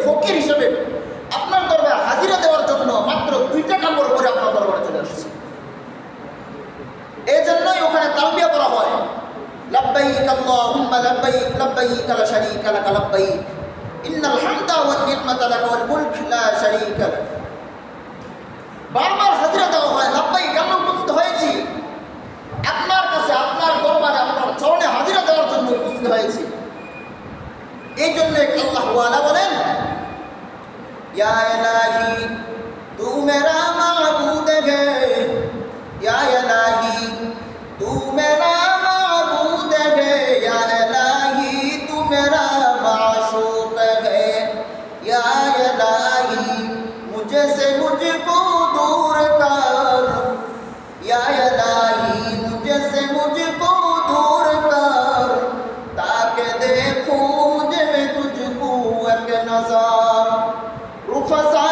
ফকির হিসেবে আপনার দরবারে হাজিরা দেওয়ার জন্য মাত্র 2টা কাপড় পরে আপনার দরবারে চলে আসছে। এই জন্যই ওখানে তালবিয়া করা হয়, লাব্বাইক আল্লাহুম্মা লাব্বাইক লাব্বাইক লা শারীকা লাক লাব্বাইক ইন্নাল হামদা ওয়ান নি'মাতা লাক ওয়াল মুলক লা শারীকা লাক। বারবার হাজিরা দেওয়া হয়, লাব্বাইক আমরা উপস্থিত হয়েছি আপনার কাছে, আপনার দরবারে, আপনার চরণে হাজিরা দেওয়ার জন্য উপস্থিত হয়েছি। এই জন্য আল্লাহ ওয়ালা বলেন, ইয়া ইলাহি তু মেরা মাবুদ হে, ইয়া ইলাহি তু মেরা মাবুদ হে, ইয়া ইলাহি তু মেরা মাশূক হে, ইয়া ইলাহি মুঝে সে মুঝকো दूर कर, या इलाही मुझे से मुझको दूर कर, ताकि देखूं मुझे में तुझको एक नज़र रुखसा